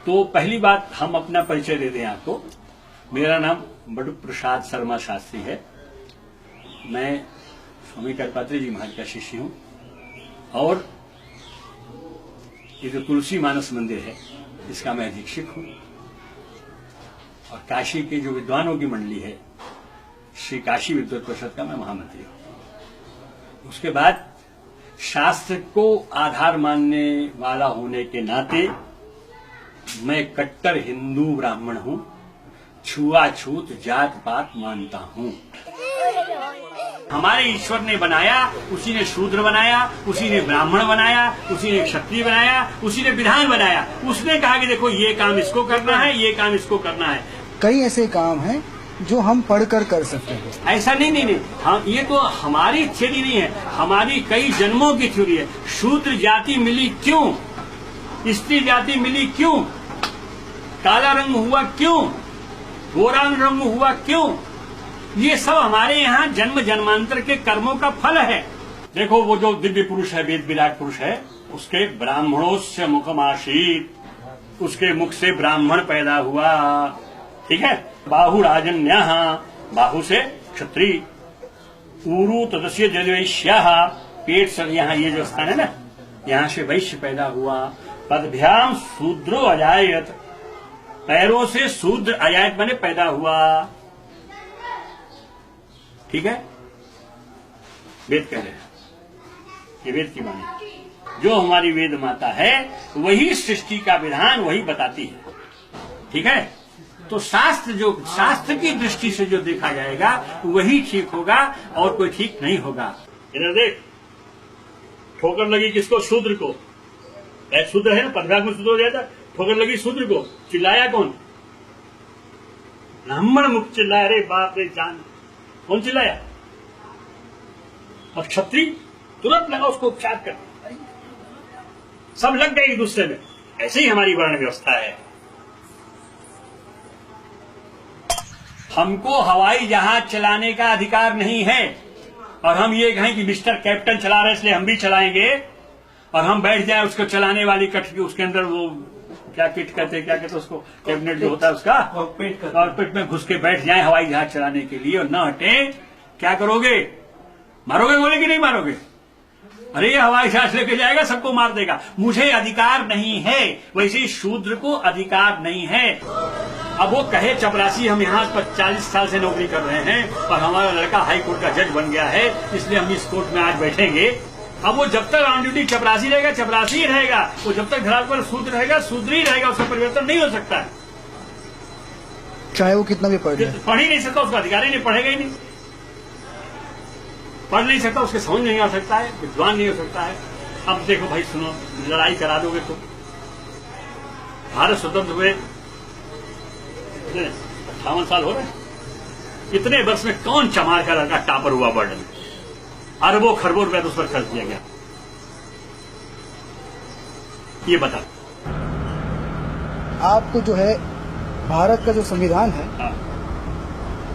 तो पहली बात हम अपना परिचय दे दें आपको। मेरा नाम बड़ू प्रसाद शर्मा शास्त्री है। मैं स्वामी करपात्री जी महाराज का शिष्य हूं और ये जो तुलसी मानस मंदिर है इसका मैं अधीक्षक हूं और काशी के जो विद्वानों की मंडली है श्री काशी विद्वत परिषद का मैं महामंत्री हूं। उसके बाद शास्त्र को आधार मानने वाला होने के नाते मैं कट्टर हिंदू ब्राह्मण हूं, छुआछूत जात पात मानता हूं। हमारे ईश्वर ने बनाया, उसी ने शूद्र बनाया, उसी ने ब्राह्मण बनाया, उसी ने क्षत्रिय बनाया, उसी ने विधान बनाया। उसने कहा कि देखो ये काम इसको करना है, ये काम इसको करना है। कई ऐसे काम हैं जो हम पढ़कर कर सकते हैं। ऐसा नहीं। हाँ, ये तो हमारी थ्योरी नहीं है, हमारी कई जन्मों की थ्योरी है। शूद्र जाति मिली क्यों, स्त्री जाति मिली क्यों, काला रंग हुआ क्यों, गोरा रंग हुआ क्यों, ये सब हमारे यहाँ जन्म जन्मांतर के कर्मों का फल है। देखो वो जो दिव्य पुरुष है, वेद विराट पुरुष है, उसके ब्राह्मणोस्य मुखमासीत, उसके मुख से ब्राह्मण पैदा हुआ, ठीक है। बाहु राजन्यः, बाहु से क्षत्रिय, ऊरु तदस्य जजवैश्यः, पेट से यहाँ ये जो स्थान है ना, यहाँ से वैश्य पैदा हुआ। पदभ्याम शूद्रो अजायत, पैरों से शूद्र अजायत बने पैदा हुआ, ठीक है। वेद कह रहे हैं, ये वेद की वाणी। जो हमारी वेद माता है वही सृष्टि का विधान वही बताती है, ठीक है। तो शास्त्र की दृष्टि से जो देखा जाएगा वही ठीक होगा और कोई ठीक नहीं होगा। इधर देख, ठोकर लगी किसको, शूद्र को। शूद्र है ना, पदभाग में शूद्र हो जाता। ठोकर लगी शूद्र को, चिल्लाया कौन, ब्राह्मण मुख चिल्लाया, अरे बाप रे जान, कौन चिल्लाया। और क्षत्रिय तुरंत लगा उसको उपचार कर, सब लग गए एक दूसरे में। ऐसे ही हमारी वर्ण व्यवस्था है। हमको हवाई जहाज चलाने का अधिकार नहीं है और हम ये कहें कि मिस्टर कैप्टन चला रहे इसलिए हम भी चलाएंगे और हम बैठ जाए उसको चलाने वाली कट, उसके अंदर वो क्या कहते उसको, कैबिनेट जो होता है उसका, कॉकपिट में घुस के बैठ जाए हवाई जहाज चलाने के लिए और न हटे, क्या करोगे, मारोगे गोली कि नहीं मारोगे। अरे ये हवाई जहाज लेके जाएगा सबको मार देगा। मुझे अधिकार नहीं है, वैसे ही शूद्र को अधिकार नहीं है। अब वो कहे चपरासी, हम यहाँ 40 साल से नौकरी कर रहे हैं और हमारा लड़का हाई कोर्ट का जज बन गया है इसलिए हम इस कोर्ट में आज बैठेंगे। अब वो जब तक ऑन ड्यूटी चपरासी रहेगा चपरासी ही रहेगा, वो जब तक धरातल पर शूद्र रहेगा शूद्र ही रहेगा, उसका परिवर्तन नहीं हो सकता है, चाहे वो कितना भी पढ़ ही नहीं सकता, उसका अधिकार ही नहीं, पढ़ेगा ही नहीं, पढ़ नहीं सकता, उसके समझ नहीं आ सकता है, विद्वान नहीं हो सकता है। अब देखो भाई सुनो, लड़ाई करा दोगे तो भारत स्वतंत्र हुए 58 साल हो रहे हैं, इतने वर्ष में कौन चमार का लड़का टॉपर हुआ वर्ल्ड में, अरबों खरबों रुपया तो उस पर खर्च किया गया, ये बता। आपको जो है भारत का जो संविधान है, हाँ।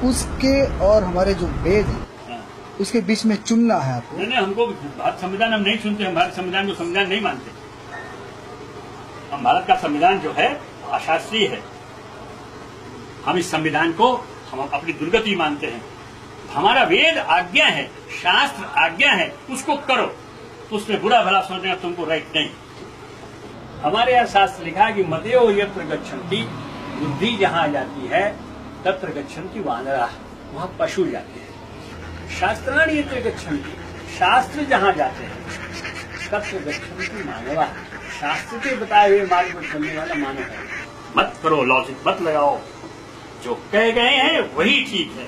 उसके और हमारे जो वेद है, हाँ। उसके बीच में चुनना है आपको। नहीं, हमको भारत संविधान हम नहीं चुनते, हम भारत संविधान को संविधान नहीं मानते। हम भारत का संविधान जो है अशास्त्रीय है, हम इस संविधान को हम अपनी दुर्गति मानते हैं। हमारा वेद आज्ञा है, शास्त्र आज्ञा है, उसको करो, उसमें बुरा भला सोचना तुमको राइट नहीं। हमारे यहाँ शास्त्र लिखा है कि मतेयो यत्र गच्छन्ति, बुद्धि जहां जाती है तत्र गच्छन्ति वानराः, वहां पशु जाते हैं। शास्त्राणि यत्र गच्छन्ति, शास्त्र जहां जाते हैं तत्र गच्छन्ति मानवाः, शास्त्र के बताए हुए मार्ग पर चलने वाला मानव है। मत करो लॉजिक, मत लगाओ, जो कह गए हैं वही ठीक है।